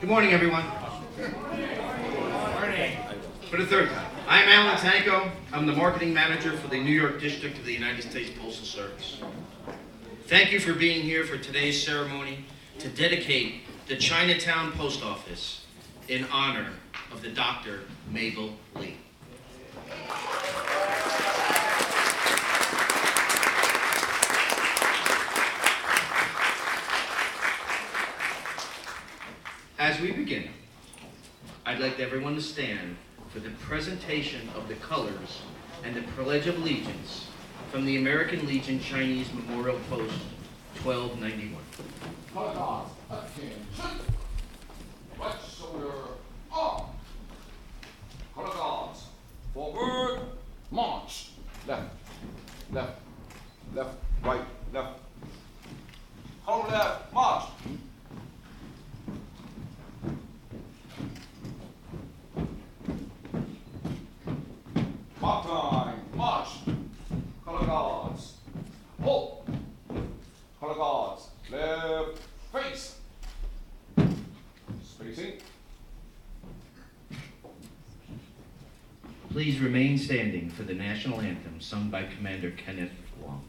Good morning, everyone. For the third time. I'm Alan Tanko. I'm the marketing manager for the New York District of the United States Postal Service. Thank you for being here for today's ceremony to dedicate the Chinatown Post Office in honor of the Dr. Mabel Lee. As we begin, I'd like everyone to stand for the presentation of the colors and the Pledge of Allegiance from the American Legion Chinese Memorial Post 1291. Color attention. Right shoulder up. Color guards. Forward. March. Left. Left. Left. Right. Left. Color left. March. Mark time. March. Color guards. Hold. Color guards. Left face. Spacing. Please remain standing for the national anthem sung by Commander Kenneth Wong.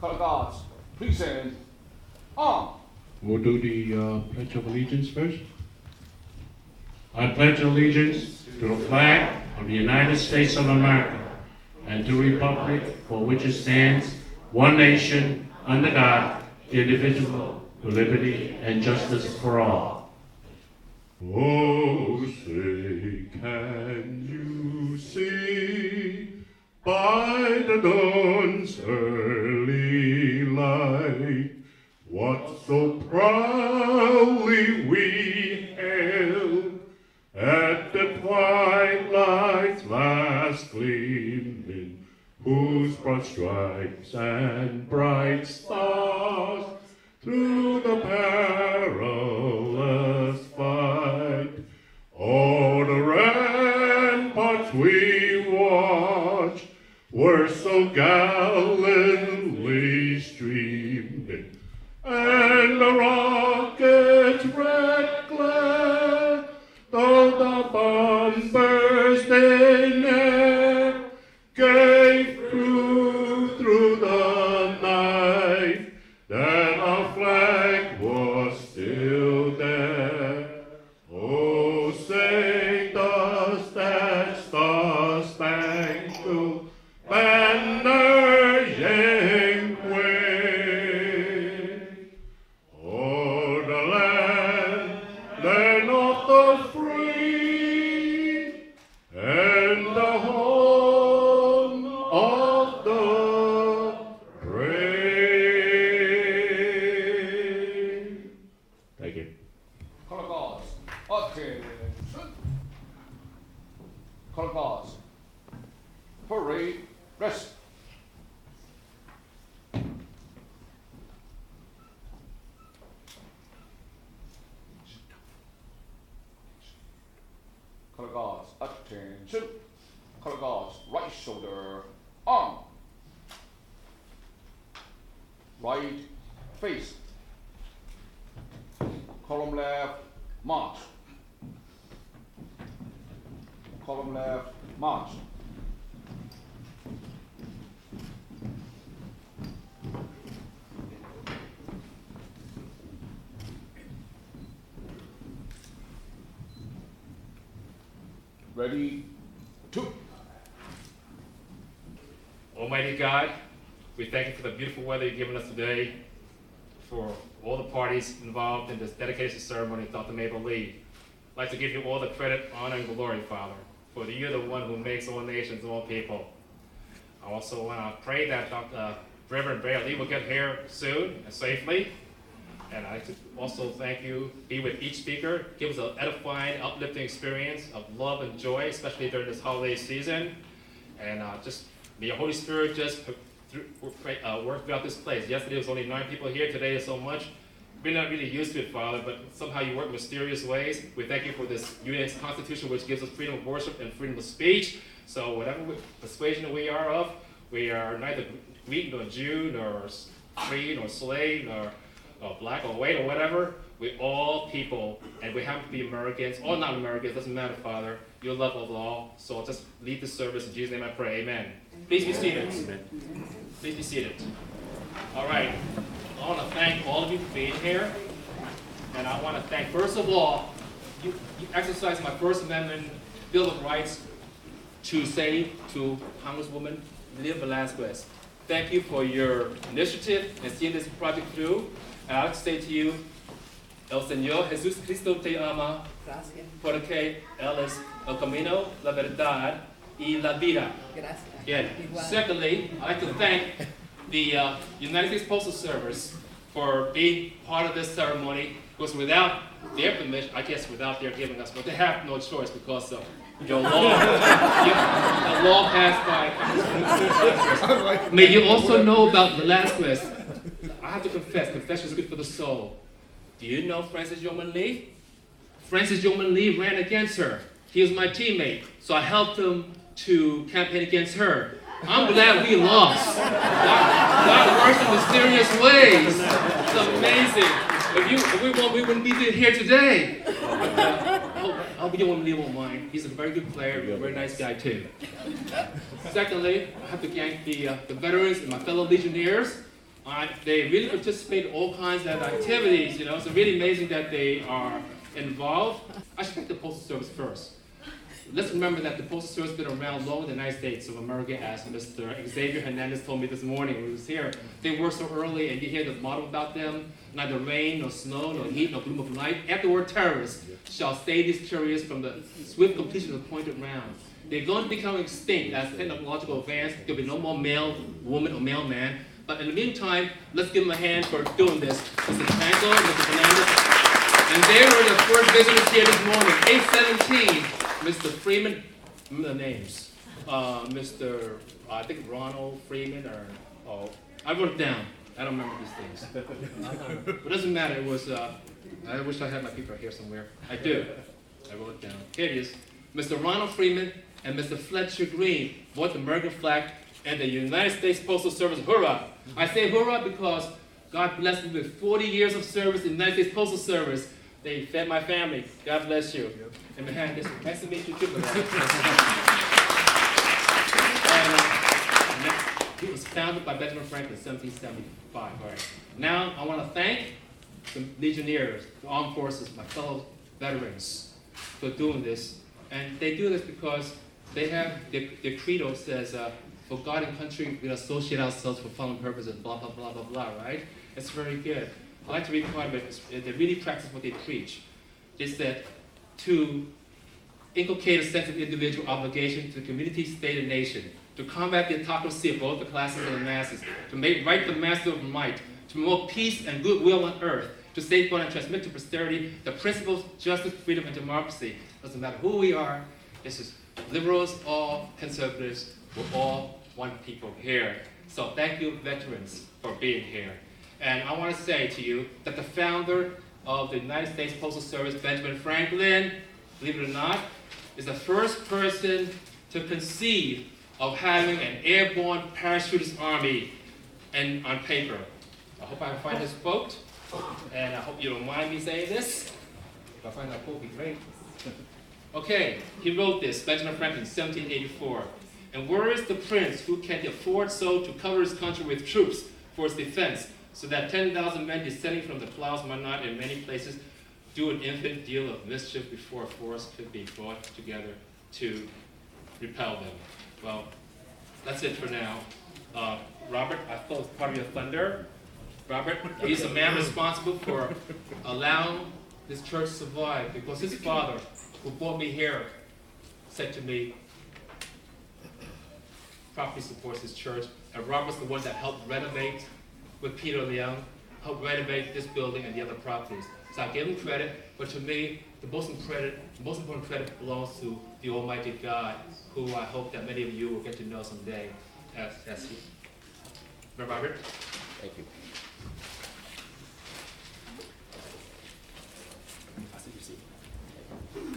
Color guards. Please stand. On. We'll do the Pledge of Allegiance first. I pledge allegiance to the flag of the United States of America and to the republic for which it stands, one nation, under God, indivisible, with liberty and justice for all. Oh, say, can you see by the dawn's early light what so proudly we hailed at the twilight's last gleaming, whose broad stripes and bright stars through the perilous fight, all the ramparts we watched were so gallantly streaming, and the rocket's red glare, though the bombers in air gave through the night, that our flag was still there. Oh, say does that star-spangled banner yet wave o'er the land of the free, and the home of the brave. Thank you. Color guards. Attention. Color guards. Parade. Rest. Color guards. Attention. Color guards. Right shoulder. On. Right face. Column left. March. Column left. March. Ready, two. Almighty God, we thank you for the beautiful weather you've given us today, for all the parties involved in this dedication ceremony of Dr. Mabel Lee. I'd like to give you all the credit, honor, and glory, Father, for you're the one who makes all nations, all people. I also want to pray that Reverend Bear Lee will get here soon and safely. And I also thank you, be with each speaker, give us an edifying, uplifting experience of love and joy, especially during this holiday season. And just may your Holy Spirit just work throughout this place. Yesterday was only 9 people here, today is so much. We're not really used to it, Father, but somehow you work in mysterious ways. We thank you for this U.S. Constitution, which gives us freedom of worship and freedom of speech. So whatever persuasion we are of, we are neither Greek nor Jew nor free nor slave nor or black or white or whatever. We're all people, and we happen to be Americans or not Americans. Doesn't matter, Father. Your love of all. So I'll just lead the service in Jesus' name. I pray. Amen. Please be seated. Please be seated. All right. I want to thank all of you for being here, and I want to thank, first of all, you exercised my First Amendment Bill of Rights to say to Congresswoman Lydia Velasquez, thank you for your initiative and seeing this project through. And I'd like to say to you, El Señor Jesús Cristo te ama, porque Él es el camino, la verdad, y la vida. Again. Secondly, I'd like to thank the United States Postal Service for being part of this ceremony, because without their permission, I guess without their giving us, but they have no choice because of your law. The law passed by. May you also know about Velasquez. I have to confess, confession is good for the soul. Do you know Francis Yeoman Lee? Francis Yeoman Lee ran against her. He was my teammate, so I helped him to campaign against her. I'm glad we lost. God works in mysterious ways. It's amazing. If we won, we wouldn't be here today. I hope you won't mind. He's a very good player, a very nice guy too. Secondly, I have to thank the veterans and my fellow Legionnaires. They really participate in all kinds of activities. You know, it's really amazing that they are involved. I should thank the Postal Service first. Let's remember that the Postal Service has been around longer than the United States of America, as Mr. Xavier Hernandez told me this morning when he was here. They work so early, and you hear the motto about them: neither rain, nor snow, nor heat, nor gloom of night. At the word terrorists shall save these curious from the swift completion of the appointed round. They're going to become extinct as technological advance. There'll be no more male woman or male man. But in the meantime, let's give them a hand for doing this. Mr. Tanko, Mr. Fernandez. And they were the first visitors here this morning. 817, Mr. Freeman, remember the names. Mr. I think Ronald Freeman, I wrote it down. I don't remember these things. But it doesn't matter. It was, I wish I had my paper here somewhere. I do. I wrote it down. Here it is. Mr. Ronald Freeman and Mr. Fletcher Green bought the American flag and the United States Postal Service. Hurrah! I say hurrah because God blessed me with 40 years of service in the United States Postal Service. They fed my family. God bless you. Yep. And behind this, nice to meet you too. And it was founded by Benjamin Franklin in 1775. All right. Now I want to thank the Legionnaires, the armed forces, my fellow veterans for doing this. And they do this because they have their credo says, for God and country, we associate ourselves for following purposes, blah, blah, blah, blah, blah, right? It's very good. I like to read part of it. They really practice what they preach. They said, to inculcate a sense of individual obligation to the community, state, and nation, to combat the autocracy of both the classes and the masses, to make right the master of might, to promote peace and goodwill on earth, to safeguard and transmit to posterity the principles of justice, freedom, and democracy. Doesn't matter who we are. This is liberals, all conservatives. We're all one people here. So thank you, veterans, for being here. And I want to say to you that the founder of the United States Postal Service, Benjamin Franklin, believe it or not, is the first person to conceive of having an airborne parachutist army and on paper. I hope I can find this quote, and I hope you don't mind me saying this. If I find that quote, it'd be great. Okay, he wrote this, Benjamin Franklin, 1784. And where is the prince who can afford so to cover his country with troops for its defense, so that 10,000 men descending from the clouds might not in many places do an infinite deal of mischief before a force could be brought together to repel them? Well, that's it for now. Robert, I thought it was part of your thunder. Robert, he's the man responsible for allowing this church to survive, because his father, who brought me here, said to me, property supports his church, and Robert's the one that helped renovate with Peter Leung, helped renovate this building and the other properties. So I give him credit, but to me, the most important credit belongs to the Almighty God, who I hope that many of you will get to know someday as he. Robert? Thank you.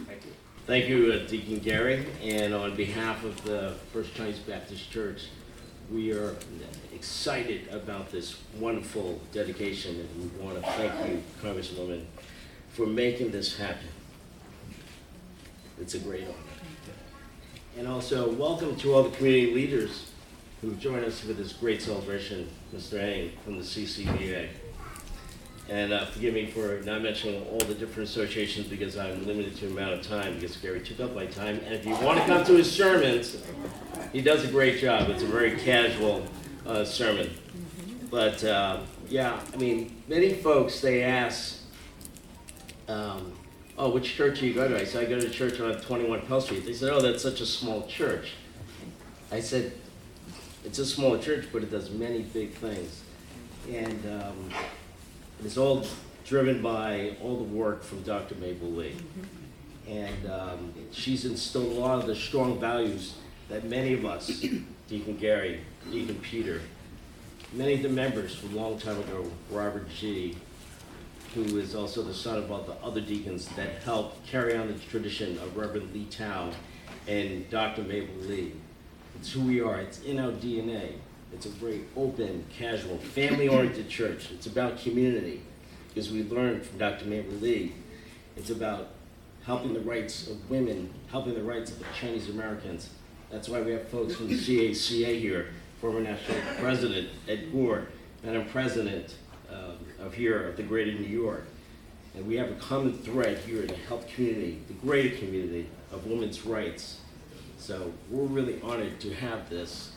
Thank you. Thank you, Deacon Gary, and on behalf of the First Chinese Baptist Church, we are excited about this wonderful dedication, and we want to thank you, Congresswoman, for making this happen. It's a great honor. And also, welcome to all the community leaders who've joined us for this great celebration, Mr. Hang from the CCBA. And forgive me for not mentioning all the different associations because I'm limited to the amount of time because Gary took up my time. And if you want to come to his sermons, he does a great job. It's a very casual sermon. But yeah, I mean, many folks, they ask, oh, which church do you go to? I said, I go to church on 21 Pell Street. They said, oh, that's such a small church. I said, it's a small church, but it does many big things. And it's all driven by all the work from Dr. Mabel Lee. And she's instilled a lot of the strong values that many of us, Deacon Gary, Deacon Peter, many of the members from a long time ago, Robert G., who is also the son of all the other deacons that helped carry on the tradition of Reverend Lee Tao and Dr. Mabel Lee. It's who we are. It's in our DNA. It's a very open, casual, family-oriented church. It's about community, because we learned from Dr. Mabel Lee. It's about helping the rights of women, helping the rights of the Chinese Americans. That's why we have folks from the CACA here, former national president Ed Gore, Madam President of the greater New York. And we have a common thread here to help community, the greater community of women's rights. So we're really honored to have this.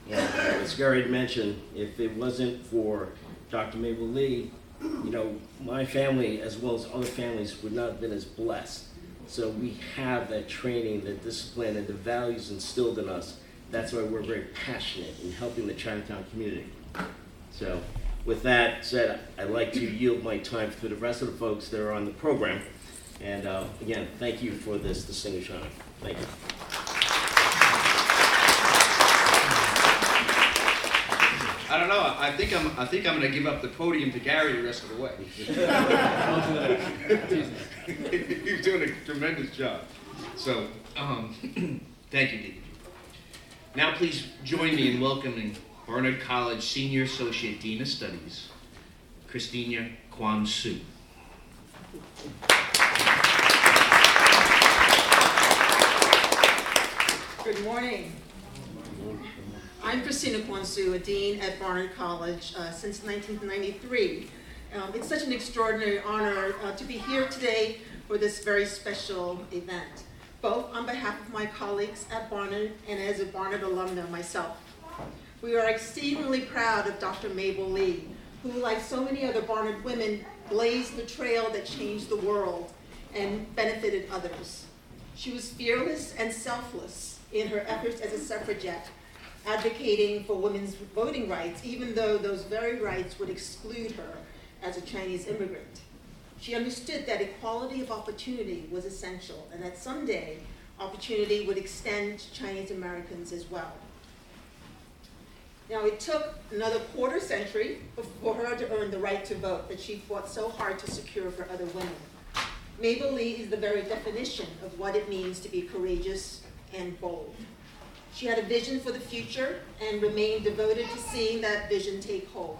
And as Gary had mentioned, if it wasn't for Dr. Mabel Lee, you know, my family as well as other families would not have been as blessed. So we have that training, that discipline, and the values instilled in us. That's why we're very passionate in helping the Chinatown community. So with that said, I'd like to yield my time to the rest of the folks that are on the program. And again, thank you for this distinguished honor. Thank you. I don't know. I think I'm going to give up the podium to Gary the rest of the way. He's doing a tremendous job. So, thank you, Deacon. Now, please join me in welcoming Barnard College Senior Associate Dean of Studies, Christina Kwan Su. Good morning. I'm Christina Kwan-Su, a dean at Barnard College since 1993. It's such an extraordinary honor to be here today for this very special event, both on behalf of my colleagues at Barnard and as a Barnard alumna myself. We are exceedingly proud of Dr. Mabel Lee, who, like so many other Barnard women, blazed the trail that changed the world and benefited others. She was fearless and selfless in her efforts as a suffragette, advocating for women's voting rights, even though those very rights would exclude her as a Chinese immigrant. She understood that equality of opportunity was essential and that someday opportunity would extend to Chinese Americans as well. Now, it took another quarter century for her to earn the right to vote that she fought so hard to secure for other women. Mabel Lee is the very definition of what it means to be courageous and bold. She had a vision for the future and remained devoted to seeing that vision take hold.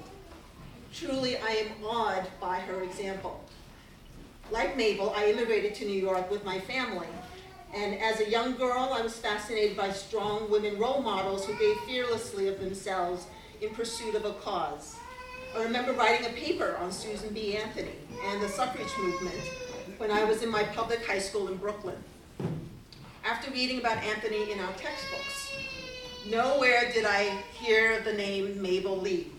Truly, I am awed by her example. Like Mabel, I immigrated to New York with my family. And as a young girl, I was fascinated by strong women role models who gave fearlessly of themselves in pursuit of a cause. I remember writing a paper on Susan B. Anthony and the suffrage movement when I was in my public high school in Brooklyn. After reading about Anthony in our textbooks, nowhere did I hear the name Mabel Lee.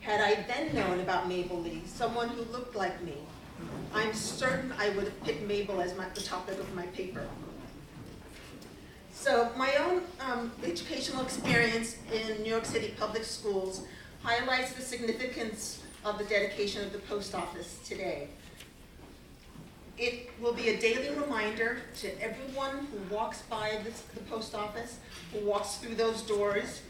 Had I then known about Mabel Lee, someone who looked like me, I'm certain I would have picked Mabel as the topic of my paper. So my own educational experience in New York City public schools highlights the significance of the dedication of the post office today. It will be a daily reminder to everyone who walks by the post office, who walks through those doors,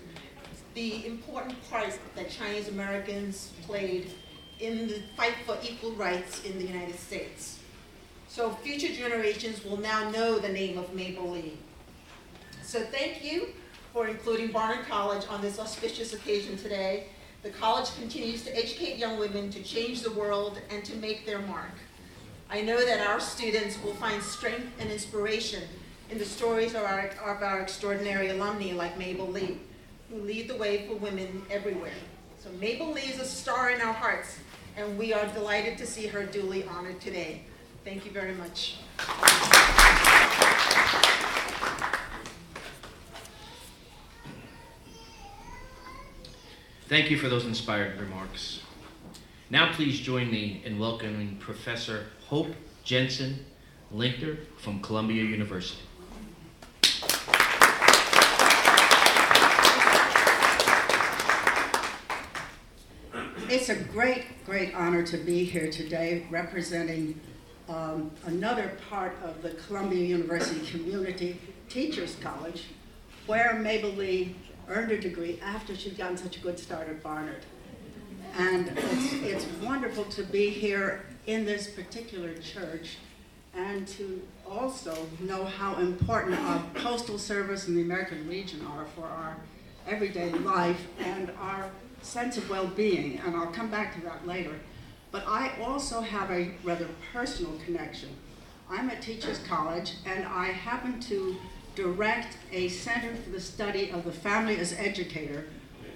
the important part that Chinese Americans played in the fight for equal rights in the United States. So future generations will now know the name of Mabel Lee. So thank you for including Barnard College on this auspicious occasion today. The college continues to educate young women to change the world and to make their mark. I know that our students will find strength and inspiration in the stories of our extraordinary alumni like Mabel Lee, who lead the way for women everywhere. So Mabel Lee is a star in our hearts, and we are delighted to see her duly honored today. Thank you very much. Thank you for those inspired remarks. Now please join me in welcoming Professor Hope Jensen Linkter from Columbia University. It's a great honor to be here today representing another part of the Columbia University Community Teachers College, where Mabel Lee earned her degree after she'd gotten such a good start at Barnard. And it's wonderful to be here in this particular church and to also know how important our Postal Service and the American Legion are for our everyday life and our sense of well-being, and I'll come back to that later. But I also have a rather personal connection. I'm at Teachers College, and I happen to direct a Center for the Study of the Family as Educator,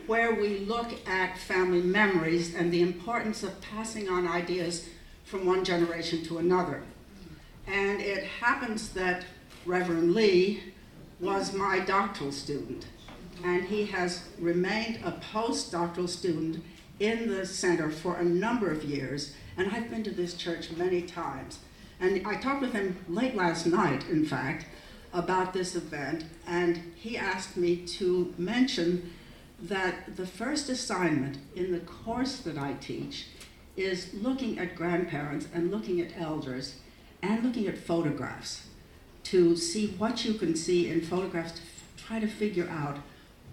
where we look at family memories and the importance of passing on ideas from one generation to another. And it happens that Reverend Lee was my doctoral student, and he has remained a postdoctoral student in the center for a number of years, and I've been to this church many times. And I talked with him late last night, in fact, about this event, and he asked me to mention that the first assignment in the course that I teach is looking at grandparents and looking at elders and looking at photographs to see what you can see in photographs to try to figure out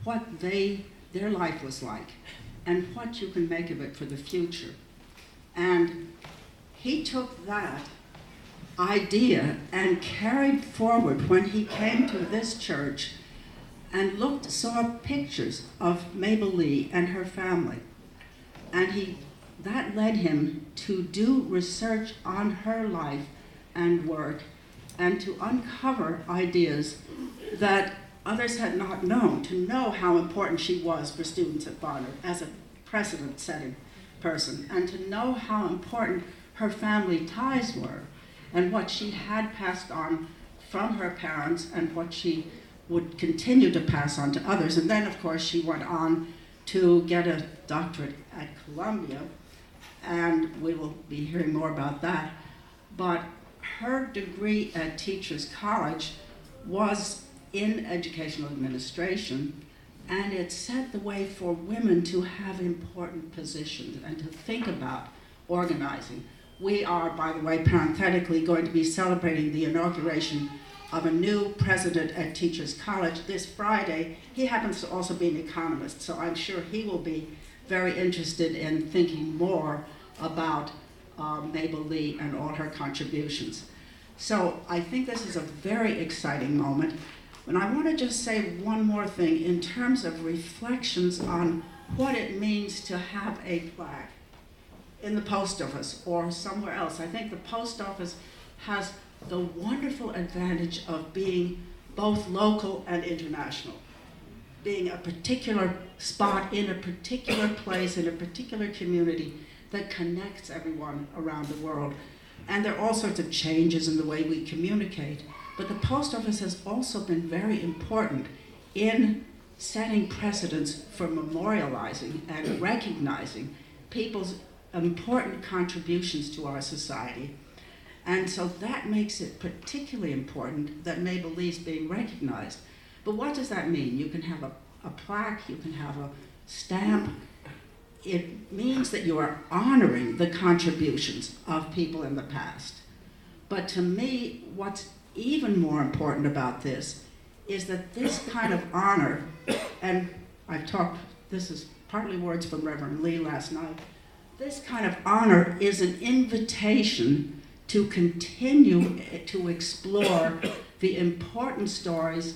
what their life was like and what you can make of it for the future. And he took that idea and carried forward when he came to this church and saw pictures of Mabel Lee and her family. And that led him to do research on her life and work and to uncover ideas that others had not known, to know how important she was for students at Barnard as a precedent-setting person, and to know how important her family ties were and what she had passed on from her parents and what she would continue to pass on to others. And then, of course, she went on to get a doctorate at Columbia, and we will be hearing more about that. But her degree at Teachers College was in educational administration, and it set the way for women to have important positions and to think about organizing. We are, by the way, parenthetically, going to be celebrating the inauguration of a new president at Teachers College this Friday. He happens to also be an economist, so I'm sure he will be very interested in thinking more about Mabel Lee and all her contributions. So I think this is a very exciting moment. And I want to just say one more thing in terms of reflections on what it means to have a plaque in the post office or somewhere else. I think the post office has the wonderful advantage of being both local and international, being a particular spot in a particular place, in a particular community that connects everyone around the world. And there are all sorts of changes in the way we communicate, but the post office has also been very important in setting precedents for memorializing and recognizing people's important contributions to our society. And so that makes it particularly important that Mabel Lee's being recognized. But what does that mean? You can have a plaque, you can have a stamp. It means that you are honoring the contributions of people in the past. But to me, what's even more important about this is that this kind of honor, and this is partly words from Reverend Lee last night, this kind of honor is an invitation to continue to explore the important stories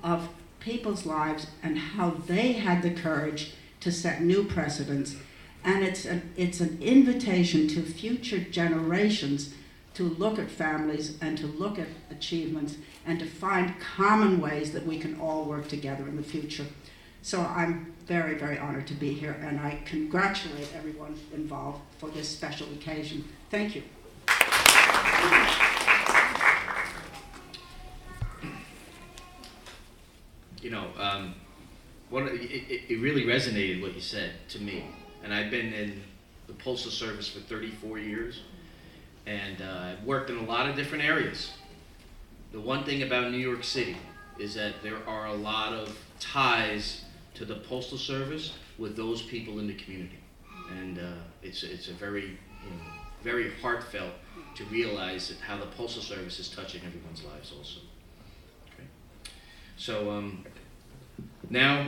of people's lives and how they had the courage to set new precedents. And it's an invitation to future generations to look at families and to look at achievements and to find common ways that we can all work together in the future. So I'm very, very honored to be here, and I congratulate everyone involved for this special occasion. Thank you. You know, it really resonated what you said to me. And I've been in the Postal Service for 34 years, and I've worked in a lot of different areas. The one thing about New York City is that there are a lot of ties to the Postal Service with those people in the community. And it's a very, very heartfelt to realize that how the Postal Service is touching everyone's lives also. Okay. So now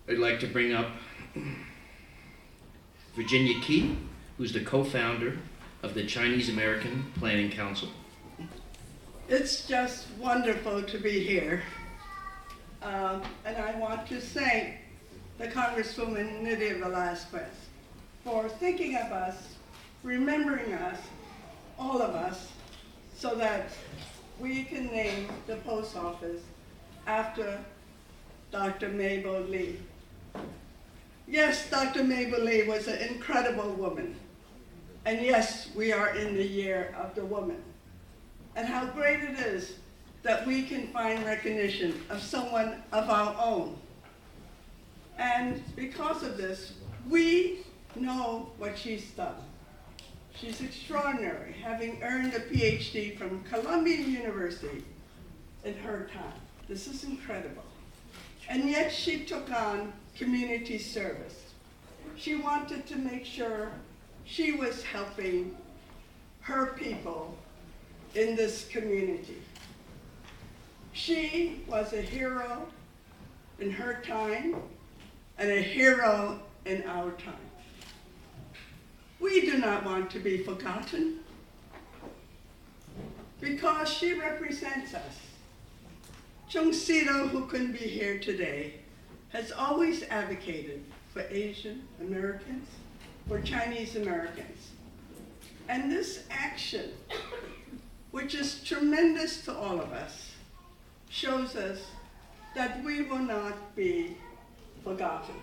I'd like to bring up Virginia Key, who's the co-founder of the Chinese American Planning Council. It's just wonderful to be here. And I want to thank the Congresswoman Nydia Velázquez for thinking of us, remembering us, all of us, so that we can name the post office after Dr. Mabel Lee. Yes, Dr. Mabel Lee was an incredible woman. And yes, we are in the year of the woman. And how great it is that we can find recognition of someone of our own. And because of this, we know what she's done. She's extraordinary, having earned a PhD from Columbia University in her time. This is incredible. And yet she took on community service. She wanted to make sure she was helping her people in this community. She was a hero in her time and a hero in our time. We do not want to be forgotten because she represents us. Chung Sito, who couldn't be here today, has always advocated for Asian Americans, for Chinese Americans. And this action, which is tremendous to all of us, shows us that we will not be forgotten.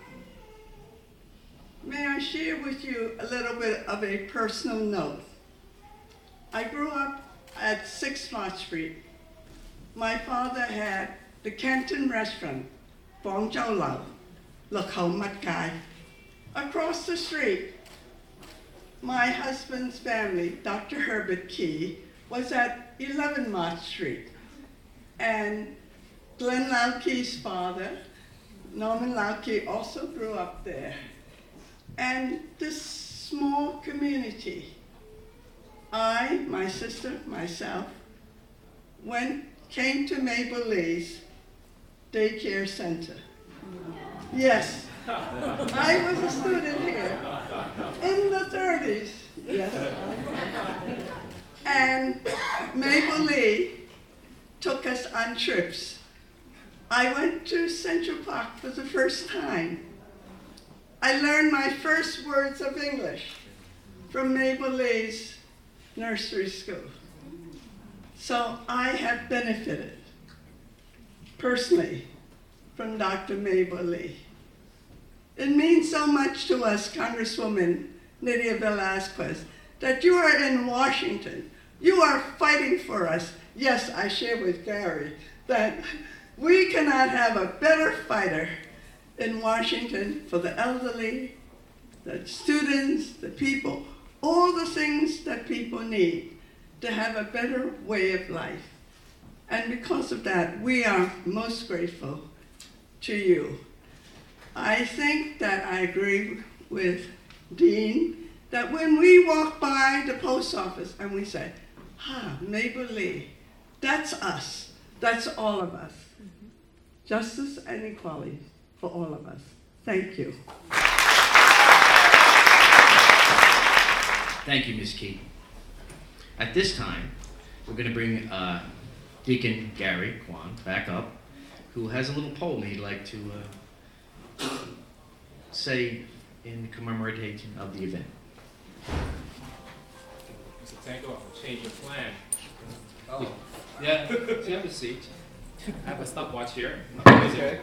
May I share with you a little bit of a personal note? I grew up at 6 Mott Street. My father had the Canton restaurant, Bong Zhou Lau, Lakou Mat Gai. Across the street, my husband's family, Dr. Herbert Key, was at 11 Mott Street. And Glenn Lau Key's father, Norman Lau Key, also grew up there. And this small community, I, my sister, myself, came to Mabel Lee's daycare center. Yes, I was a student here in the 30s. Yes. And Mabel Lee took us on trips. I went to Central Park for the first time. I learned my first words of English from Mabel Lee's nursery school. So I have benefited personally from Dr. Mabel Lee. It means so much to us, Congresswoman Nydia Velázquez, that you are in Washington. You are fighting for us. Yes, I share with Gary that we cannot have a better fighter in Washington for the elderly, the students, the people, all the things that people need to have a better way of life. And because of that, we are most grateful to you. I think that I agree with Dean that when we walk by the post office and we say, Mabel Lee, that's us, that's all of us. Justice and equality for all of us. Thank you. Thank you, Ms. Key. At this time, we're going to bring Deacon Gary Kwan back up, who has a little poem he'd like to say in commemoration of the event. Mr. Tanko, I'll change your plan. Oh. Yeah, so you have a seat. I have a stopwatch here. Okay.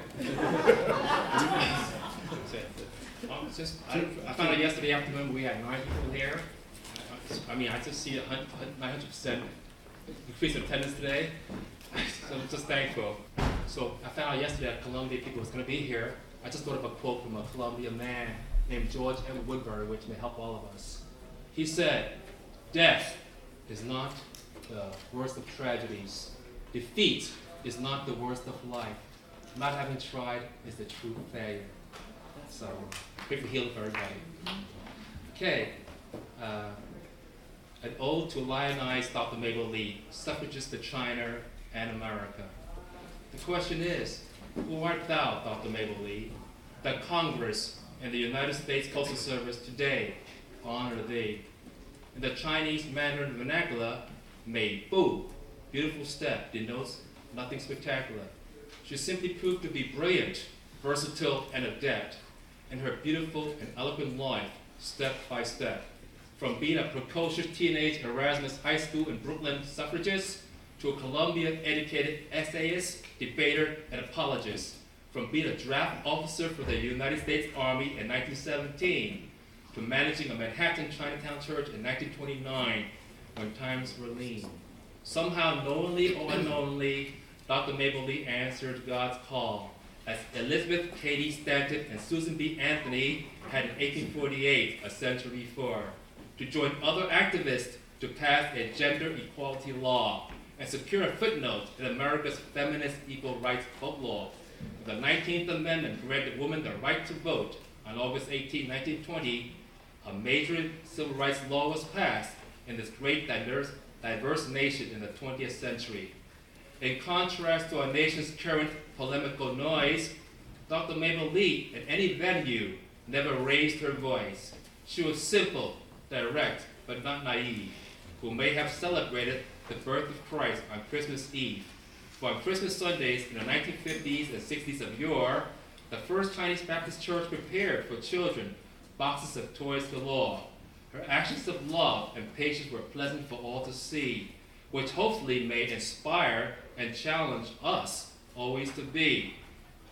I found out yesterday afternoon we had 9 people here. I just see 900% increase in attendance today. So I'm just thankful. So I found out yesterday that Columbia people was going to be here. I just thought of a quote from a Columbia man named George Edward Woodbury, which may help all of us. He said, "Death is not the worst of tragedies. Defeat is not the worst of life. Not having tried is the true failure." So, pray for healing for everybody. Okay. An ode to lionize Dr. Mabel Lee, suffragist to China and America. The question is, who art thou, Dr. Mabel Lee, that Congress and the United States Postal Service today honor thee? In the Chinese Mandarin vernacular, Mei Bu, beautiful step, denotes nothing spectacular. She simply proved to be brilliant, versatile, and adept in her beautiful and eloquent life, step by step. From being a precocious teenage Erasmus High School in Brooklyn suffragist to a Columbia-educated essayist, debater, and apologist. From being a draft officer for the United States Army in 1917 to managing a Manhattan Chinatown church in 1929 when times were lean. Somehow, knowingly or unknowingly, Dr. Mabel Lee answered God's call, as Elizabeth Cady Stanton and Susan B. Anthony had in 1848, a century before, to join other activists to pass a gender equality law and secure a footnote in America's feminist equal rights folklore. The 19th Amendment granted women the right to vote. On August 18, 1920, a major civil rights law was passed in this great diverse nation in the 20th century. In contrast to our nation's current polemical noise, Dr. Mabel Lee, in any venue, never raised her voice. She was simple, direct, but not naive, who may have celebrated the birth of Christ on Christmas Eve. For on Christmas Sundays in the 1950s and 60s of yore, the First Chinese Baptist Church prepared for children boxes of toys galore. Her actions of love and patience were pleasant for all to see, which hopefully may inspire and challenge us always to be.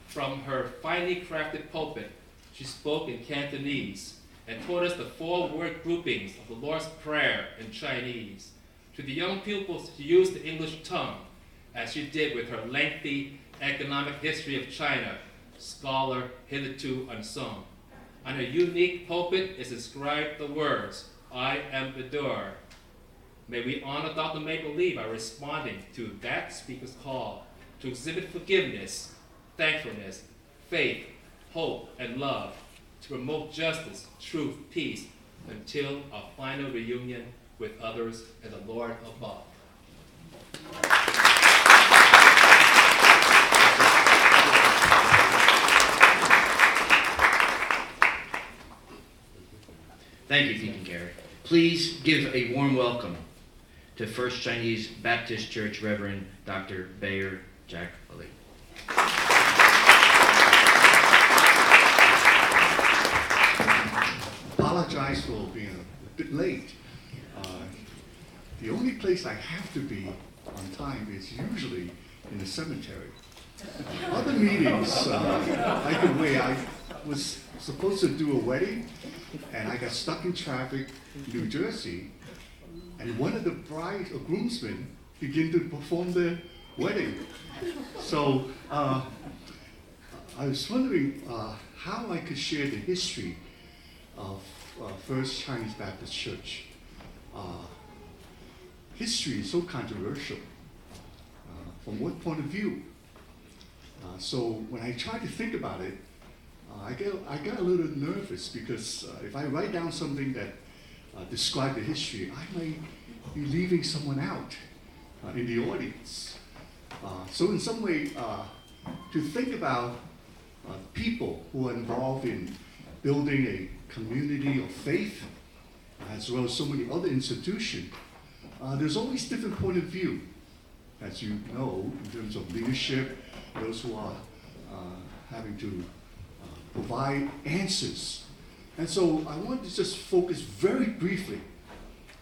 From her finely crafted pulpit, she spoke in Cantonese and taught us the 4-word groupings of the Lord's Prayer in Chinese. To the young pupils, she used the English tongue, as she did with her lengthy economic history of China, scholar hitherto unsung. On her unique pulpit is inscribed the words, "I am the door." May we honor Dr. Mabel Lee by responding to that speaker's call to exhibit forgiveness, thankfulness, faith, hope, and love, to promote justice, truth, peace, until our final reunion with others and the Lord above. Thank you, Deacon Gary. Please give a warm welcome to First Chinese Baptist Church Reverend Dr. Bayer Jack Ali. Apologize for being a bit late. The only place I have to be on time is usually in the cemetery. Other meetings, like the way I was supposed to do a wedding, and I got stuck in traffic in New Jersey, and one of the bride or groomsmen began to perform their wedding. So I was wondering how I could share the history of First Chinese Baptist Church. History is so controversial. From what point of view? So when I tried to think about it, I got a little nervous because if I write down something that describes the history, I might be leaving someone out in the audience. So in some way, to think about people who are involved in building a community of faith, as well as so many other institutions, there's always different point of view. as you know, in terms of leadership, those who are having to provide answers. And so I want to just focus very briefly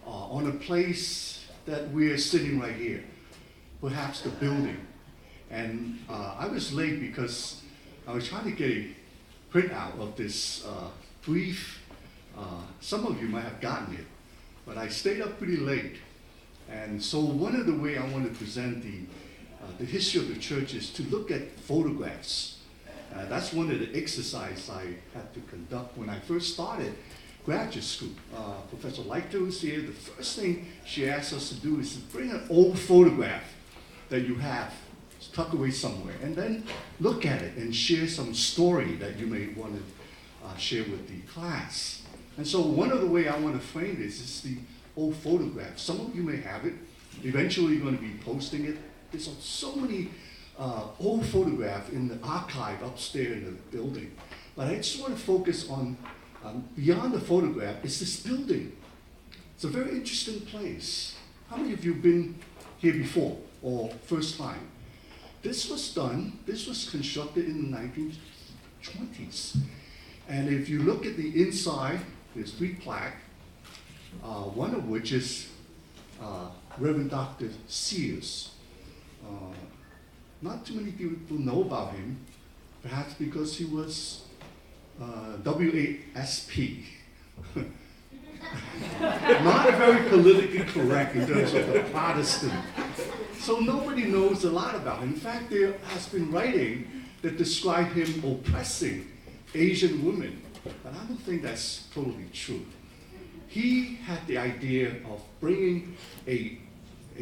on a place that we're sitting right here, perhaps the building. And I was late because I was trying to get a printout of this brief. Some of you might have gotten it, but I stayed up pretty late. And so one of the ways I want to present the history of the church is to look at photographs. That's one of the exercises I had to conduct when I first started graduate school. Professor Leiter was here. The first thing she asked us to do is to bring an old photograph that you have tucked away somewhere, and then look at it and share some story that you may want to share with the class. And so one of the ways I want to frame this is the old photograph. Some of you may have it. Eventually you're going to be posting it. There's so many old photographs in the archive upstairs in the building. But I just want to focus on, beyond the photograph, is this building. It's a very interesting place. How many of you have been here before or first time? This was constructed in the 1920s. And if you look at the inside, there's 3 plaques, one of which is Reverend Dr. Sears. Not too many people know about him, perhaps because he was WASP. Not very politically correct in terms of the Protestant. So nobody knows a lot about him. In fact, there has been writing that describe him oppressing Asian women, but I don't think that's totally true. He had the idea of bringing a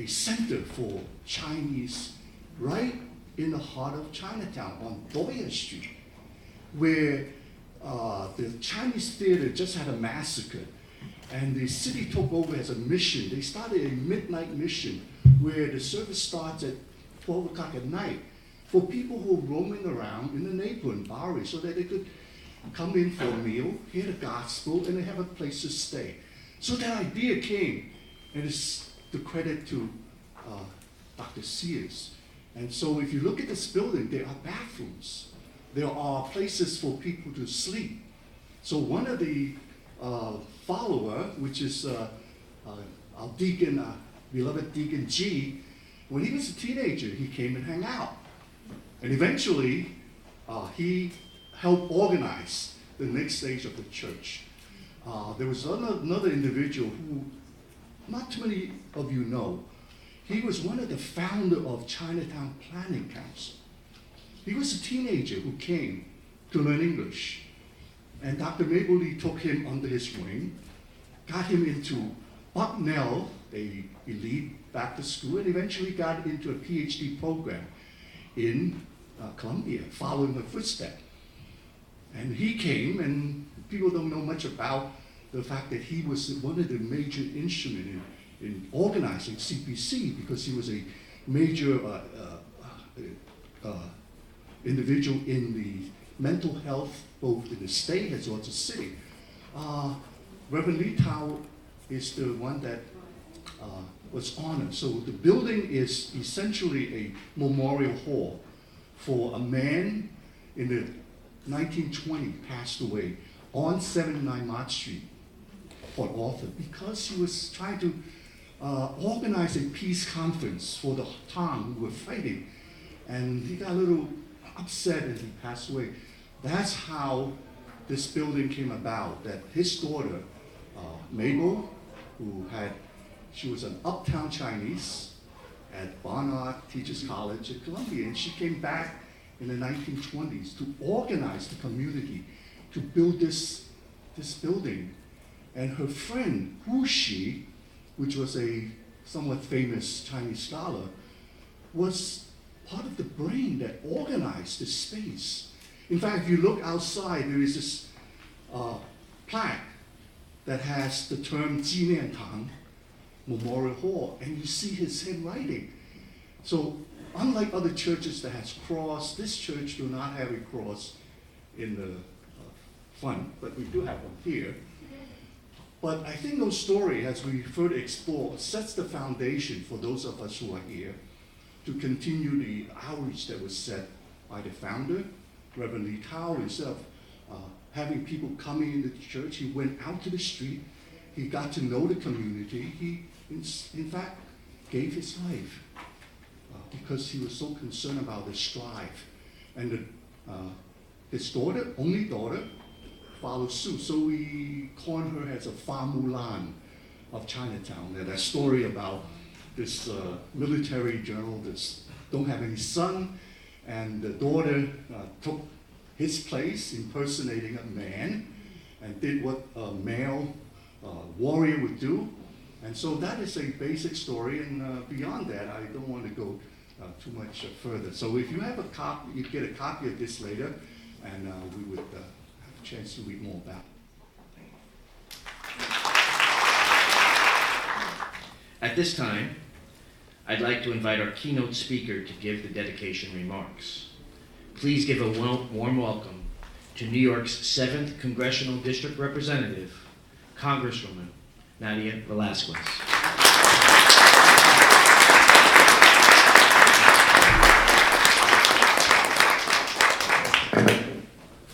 center for Chinese right in the heart of Chinatown on Doyer Street, where the Chinese theater just had a massacre, and the city took over as a mission. They started a midnight mission where the service starts at 12 o'clock at night for people who are roaming around in the neighborhood, Bowery, so that they could come in for a meal, hear the gospel, and they have a place to stay. So that idea came, and it's the credit to Dr. Sears. And so if you look at this building, there are bathrooms. There are places for people to sleep. So one of the follower, which is our deacon, beloved Deacon G, when he was a teenager, he came and hung out. And eventually, he helped organize the next stage of the church. There was another individual who not too many of you know. He was one of the founders of Chinatown Planning Council. He was a teenager who came to learn English. And Dr. Mabel took him under his wing, got him into Bucknell, a elite Baptist school, and eventually got into a PhD program in Columbia, following her footsteps. And he came, and people don't know much about the fact that he was one of the major instruments in organizing CPC, because he was a major individual in the mental health, both in the state as well as the city. Reverend Lee Tao is the one that was honored. So the building is essentially a memorial hall for a man in the 1920 passed away on 79 Mott Street, Port Arthur, because he was trying to organize a peace conference for the town who were fighting. And he got a little upset and he passed away. That's how this building came about, that his daughter, Mabel, she was an uptown Chinese at Barnard Teachers College at Columbia, and she came back in the 1920s to organize the community to build this building. And her friend, Hu Shi, which was a somewhat famous Chinese scholar, was part of the brain that organized this space. In fact, if you look outside, there is this plaque that has the term Jiniantang Memorial Hall, and you see his handwriting. So unlike other churches that has cross, this church do not have a cross in the front, but we do have one here. But I think those stories, as we further explore, sets the foundation for those of us who are here to continue the outreach that was set by the founder, Reverend Lee Tao himself, having people coming into the church. He went out to the street. He got to know the community. He, in fact, gave his life because he was so concerned about the strife. And his daughter, only daughter, followed suit. So we coined her as a Fa Mulan of Chinatown. And that story about this military general that don't have any son, and the daughter took his place, impersonating a man, and did what a male warrior would do. And so that is a basic story, and beyond that, I don't want to go too much further. So if you have a copy, you get a copy of this later, and we would have a chance to read more about it. At this time, I'd like to invite our keynote speaker to give the dedication remarks. Please give a warm welcome to New York's 7th Congressional District Representative, Congresswoman Nadia Velasquez.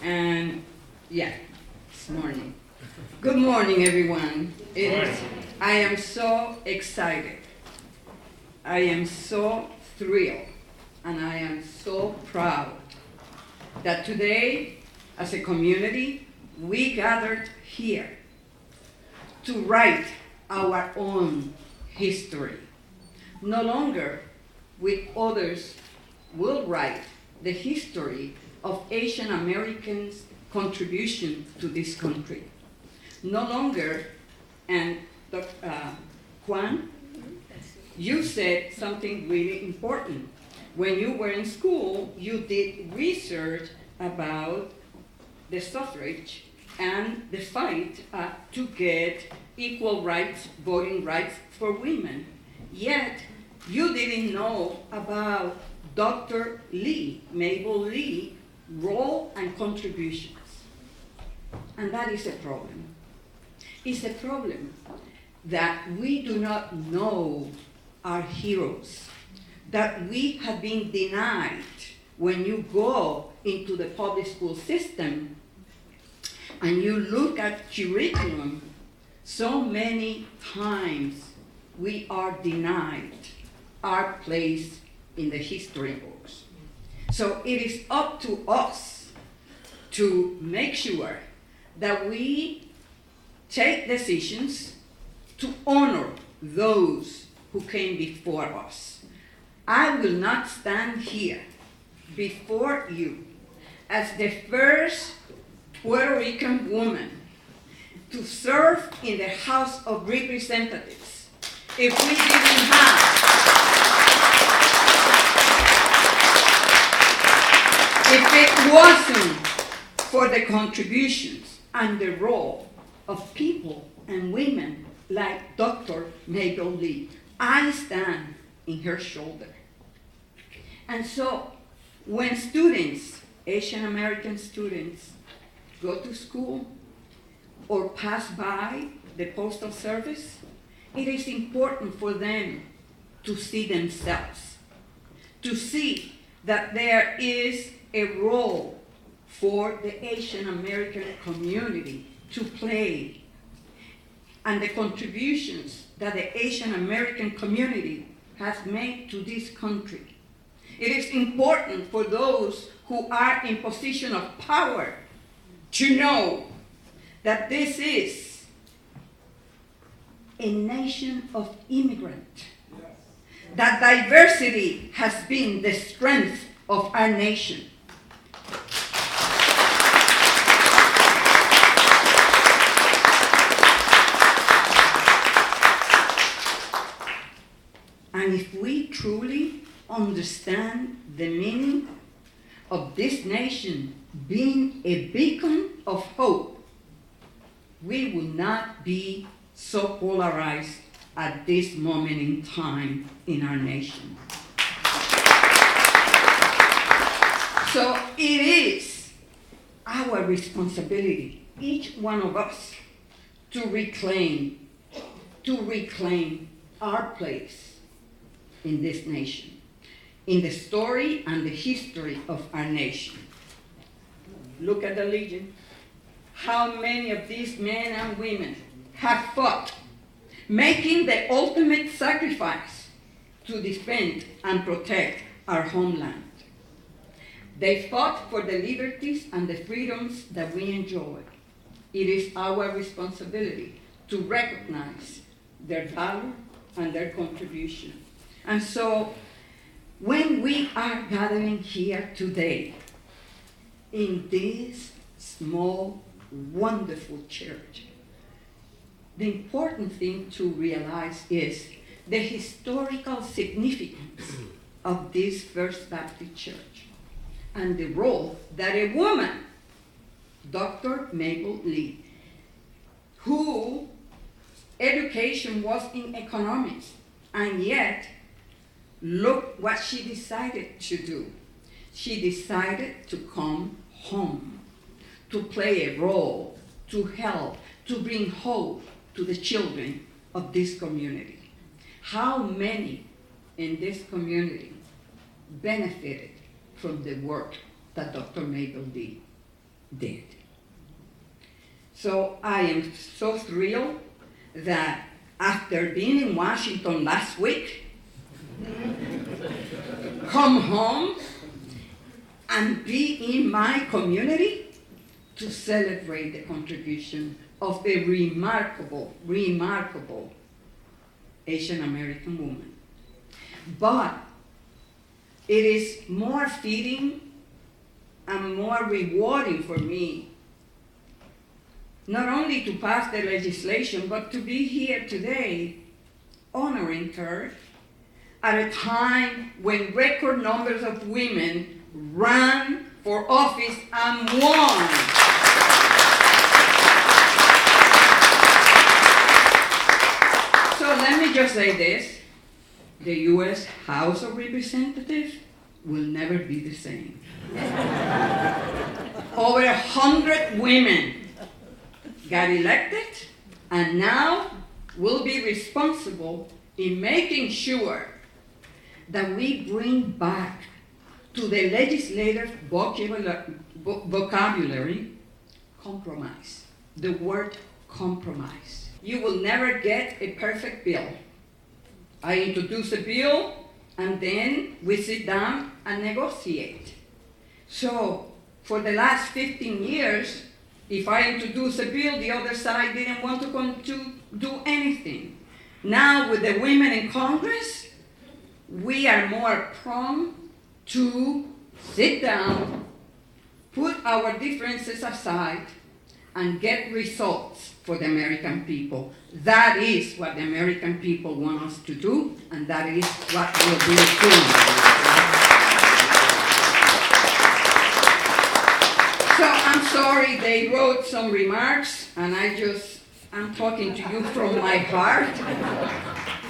And yeah, it's morning. Good morning, everyone. I am so excited. I am so thrilled, and I am so proud that today, as a community, we gathered here to write our own history. No longer with others will write the history of Asian Americans' contribution to this country. No longer, and Juan, you said something really important. When you were in school, you did research about the suffrage and the fight to get equal rights, voting rights for women. Yet, you didn't know about Dr. Lee, Mabel Lee, role and contributions. And that is a problem. It's a problem that we do not know our heroes, that we have been denied. When you go into the public school system and you look at curriculum, so many times we are denied our place in the history books. So it is up to us to make sure that we take decisions to honor those who came before us. I will not stand here before you as the first Puerto Rican woman to serve in the House of Representatives if we didn't have if it wasn't for the contributions and the role of people and women like Dr. Mabel Lee. I stand in her shoulder. And so when students, Asian American students, go to school or pass by the Postal Service, it is important for them to see themselves, to see that there is a role for the Asian American community to play, and the contributions that the Asian American community has made to this country. It is important for those who are in position of power to know that this is a nation of immigrants, that diversity has been the strength of our nation. And if we truly understand the meaning of this nation being a beacon of hope, we will not be so polarized at this moment in time in our nation. So it is our responsibility, each one of us, to reclaim our place in this nation. in the story and the history of our nation. Look at the Legion. How many of these men and women have fought, making the ultimate sacrifice to defend and protect our homeland. They fought for the liberties and the freedoms that we enjoy. It is our responsibility to recognize their valor and their contribution. And so, when we are gathering here today, in this small, wonderful church, the important thing to realize is the historical significance of this First Baptist Church and the role that a woman, Dr. Mabel Lee, who education was in economics, and yet look what she decided to do. She decided to come home, to play a role, to help, to bring hope to the children of this community. How many in this community benefited from the work that Dr. Mabel Lee did? So I am so thrilled that after being in Washington last week, come home and be in my community to celebrate the contribution of a remarkable, remarkable Asian American woman. But it is more fitting and more rewarding for me not only to pass the legislation, but to be here today honoring her at a time when record numbers of women ran for office and won. So let me just say this. The U.S. House of Representatives will never be the same. Over 100 women got elected, and now will be responsible in making sure that we bring back to the legislative vocabulary compromise, the word compromise. You will never get a perfect bill. I introduce a bill, and then we sit down and negotiate. So, for the last 15 years, if I introduce a bill, the other side didn't want to come to do anything. Now, with the women in Congress, we are more prone to sit down, put our differences aside, and get results for the American people. That is what the American people want us to do, and that is what we'll be doing. So I'm sorry they wrote some remarks, and I'm talking to you from my heart.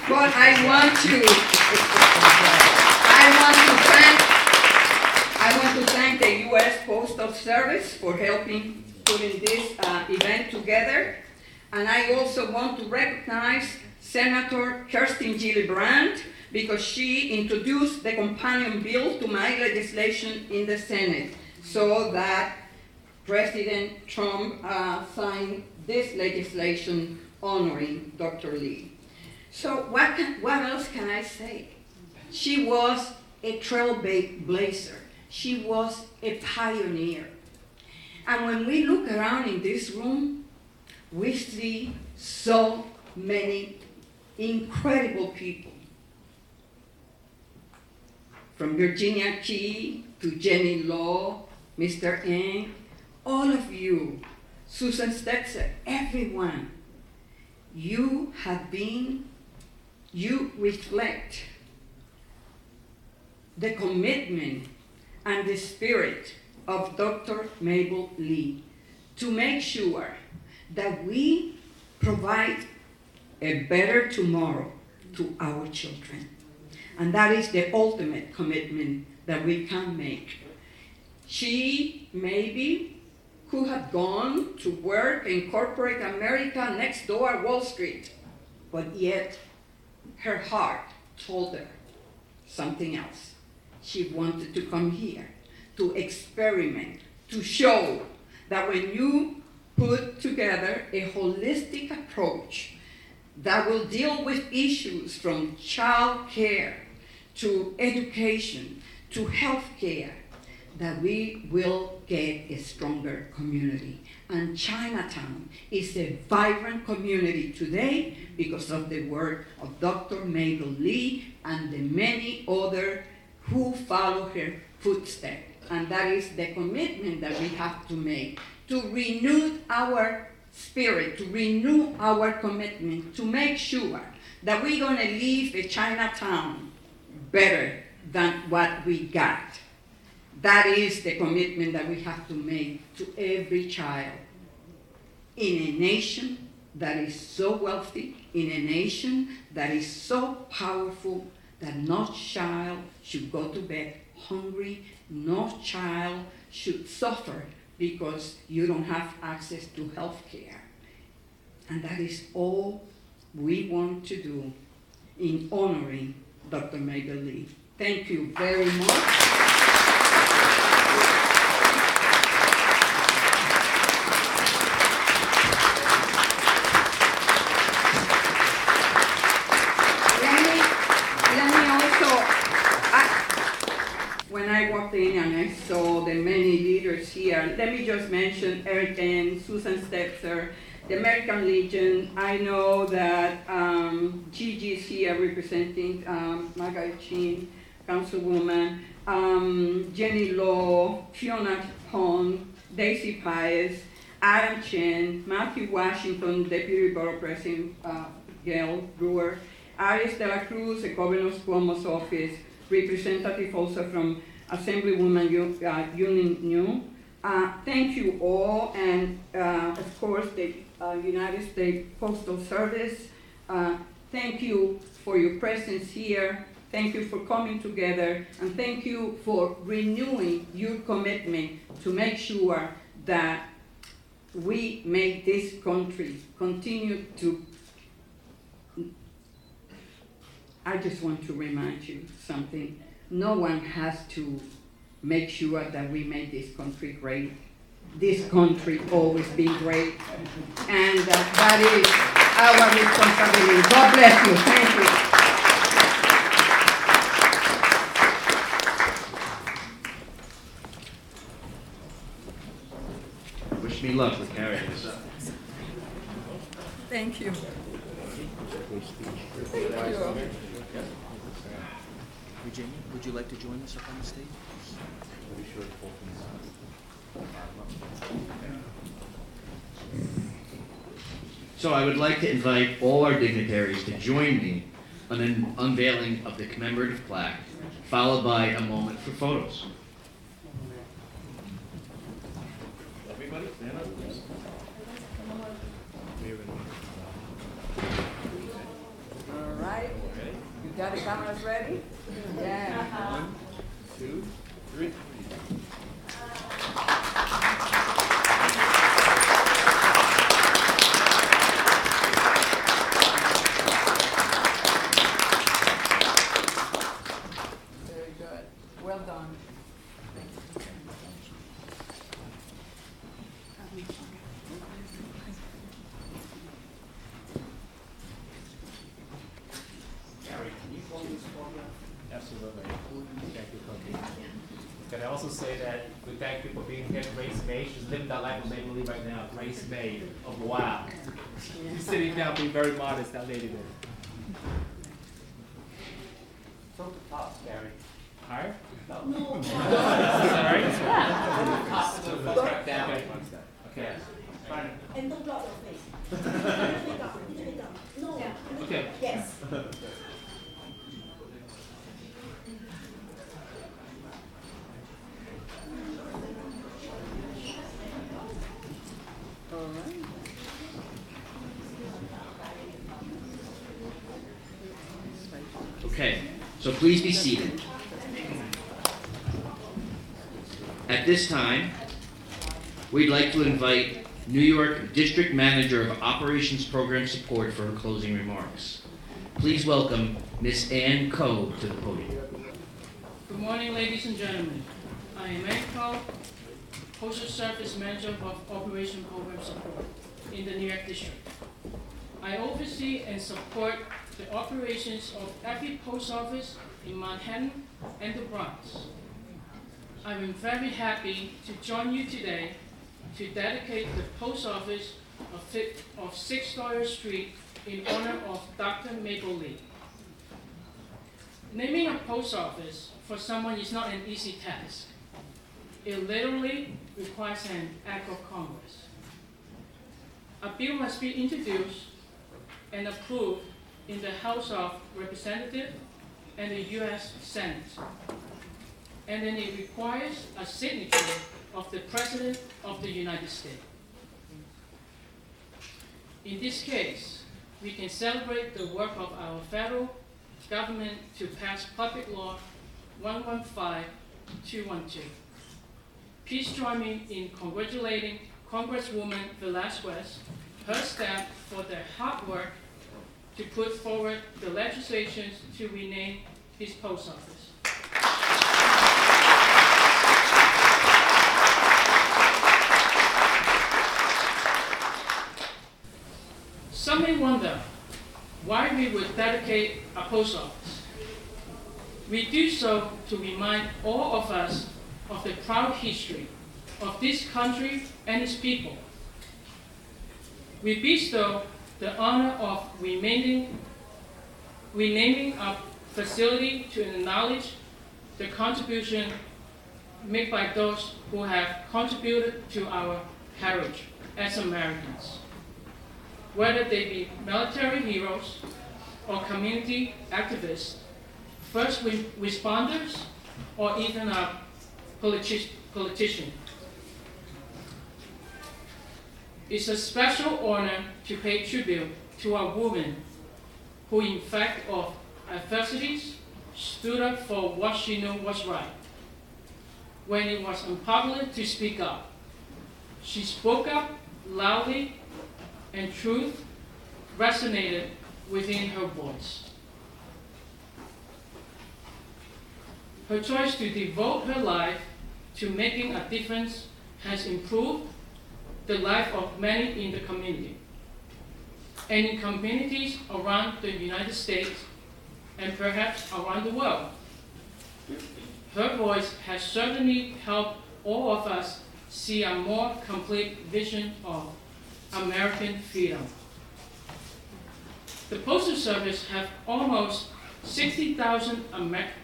But I want to thank the U.S. Postal Service for helping putting this event together. And I also want to recognize Senator Kirsten Gillibrand, because she introduced the companion bill to my legislation in the Senate, so that President Trump signed this legislation honoring Dr. Lee. So what else can I say? She was a trailblazer. She was a pioneer. And when we look around in this room, we see so many incredible people. From Virginia Key to Jenny Law, Mr. Ng, all of you, Susan Stetzer, everyone, you reflect the commitment and the spirit of Dr. Mabel Lee to make sure that we provide a better tomorrow to our children. And that is the ultimate commitment that we can make. She maybe could have gone to work in corporate America next door, Wall Street, but yet her heart told her something else. she wanted to come here, to experiment, to show that when you put together a holistic approach that will deal with issues from child care to education to health care, that we will get a stronger community. And Chinatown is a vibrant community today because of the work of Dr. Mabel Lee and the many others who follow her footsteps. And that is the commitment that we have to make, to renew our spirit, to renew our commitment, to make sure that we're going to leave a Chinatown better than what we got. That is the commitment that we have to make to every child in a nation that is so wealthy, in a nation that is so powerful, that no child should go to bed hungry, no child should suffer because you don't have access to health care. And that is all we want to do in honoring Dr. Mabel Lee. Thank you very much. When I walked in and I saw the many leaders here, let me just mention Eric N., Susan Stepser, the American Legion. I know that Gigi is here representing Margaret Chin, Councilwoman, Jenny Law, Fiona Hong, Daisy Pius, Adam Chen, Matthew Washington, Deputy Borough President Gail Brewer, Aries de la Cruz, the Governor's Cuomo's office, representative also from Assemblywoman Yunin New. Thank you all, and of course the United States Postal Service. Thank you for your presence here. Thank you for coming together, and thank you for renewing your commitment to make sure that we make this country continue to. I just want to remind you something. No one has to make sure that we make this country great. This country always been great, and that is our responsibility. God bless you. Thank you. Wish me luck with carrying this up. Thank you. Virginia, would you like to join us up on the stage? So I would like to invite all our dignitaries to join me on an unveiling of the commemorative plaque, followed by a moment for photos. Everybody stand up, please. All right. You got the cameras ready? Yeah. 1, 2, 3. Very good. Well done. Absolutely. Thank you, Cookie. Can I also say that we thank you for being here, Grace May. She's living that life of Mabel Lee right now. Grace May of wow. She's sitting down being very modest, that lady there. From the top, Gary. Higher? No. Sorry? Top down. Okay. And don't drop your face. Little bit down. No. Okay. Yes. All right. Okay, so please be seated. At this time, we'd like to invite New York District Manager of Operations Program Support for her closing remarks. Please welcome Miss Ann Coe to the podium. Good morning. morning, ladies and gentlemen. I am Mabel, Postal Service Manager of Operation Program Support in the New York District. I oversee and support the operations of every post office in Manhattan and the Bronx. I am very happy to join you today to dedicate the post office of 6 Dollar Street in honor of Dr. Mabel Lee. Naming a post office for someone is not an easy task. It literally requires an act of Congress. A bill must be introduced and approved in the House of Representatives and the U.S. Senate. And then it requires a signature of the President of the United States. In this case, we can celebrate the work of our federal government to pass Public Law 115212. Please join me in congratulating Congresswoman Velasquez, her staff for their hard work to put forward the legislation to rename this post office. Some may wonder why we would dedicate a post office. We do so to remind all of us of the proud history of this country and its people. We bestow the honor of renaming a facility to acknowledge the contribution made by those who have contributed to our heritage as Americans, whether they be military heroes or community activists, first responders, or even a politician. It's a special honor to pay tribute to a woman who, in fact of adversities, stood up for what she knew was right. When it was unpopular to speak up, she spoke up loudly, and truth resonated within her voice. Her choice to devote her life to making a difference has improved the life of many in the community and in communities around the United States and perhaps around the world. Her voice has certainly helped all of us see a more complete vision of American freedom. The Postal Service has almost 60,000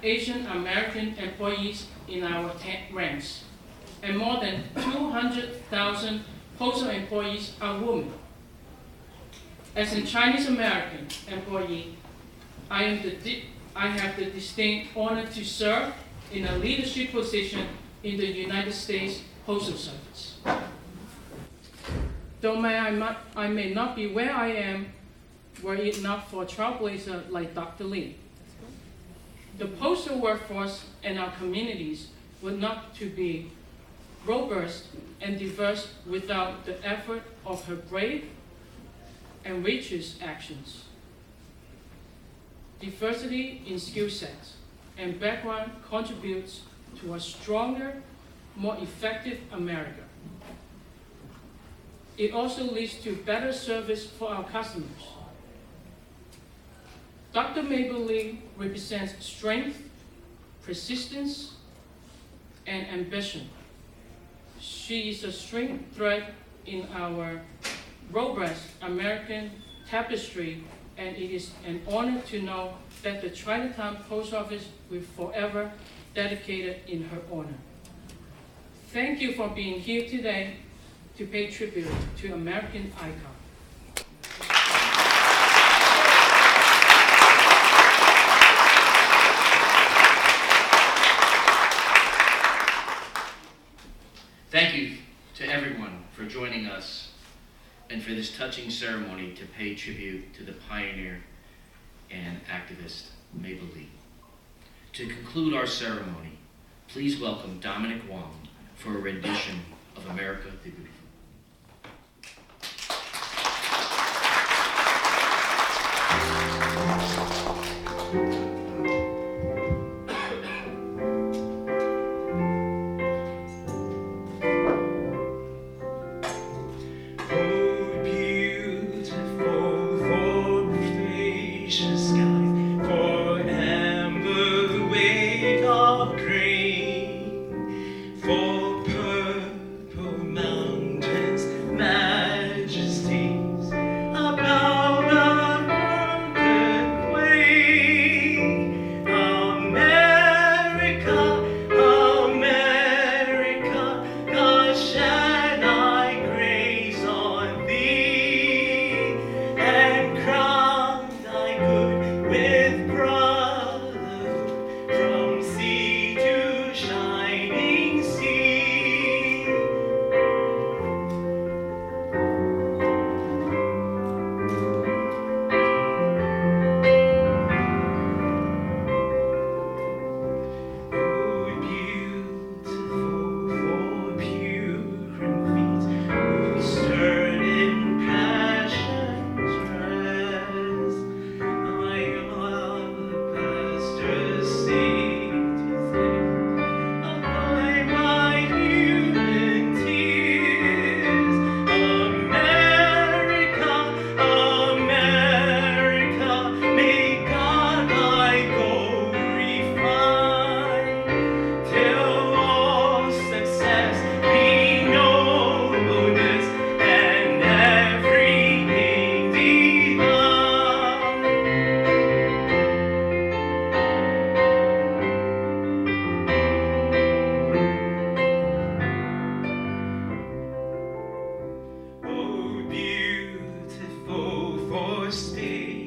Asian American employees in our ranks, and more than 200,000 postal employees are women. As a Chinese American employee, I have the distinct honor to serve in a leadership position in the United States Postal Service. Though I may not be where I am were it not for a trailblazer like Dr. Lee. The postal workforce and our communities would not to be robust and diverse without the effort of her brave and righteous actions. Diversity in skill sets and background contributes to a stronger, more effective America. It also leads to better service for our customers. Dr. Mabel Lee represents strength, persistence, and ambition. She is a string thread in our robust American tapestry, and it is an honor to know that the Chinatown Post Office will forever dedicated in her honor. Thank you for being here today to pay tribute to American icon. Thank you to everyone for joining us and for this touching ceremony to pay tribute to the pioneer and activist Mabel Lee. To conclude our ceremony, please welcome Dominic Wong for a rendition of America the Beautiful. your state.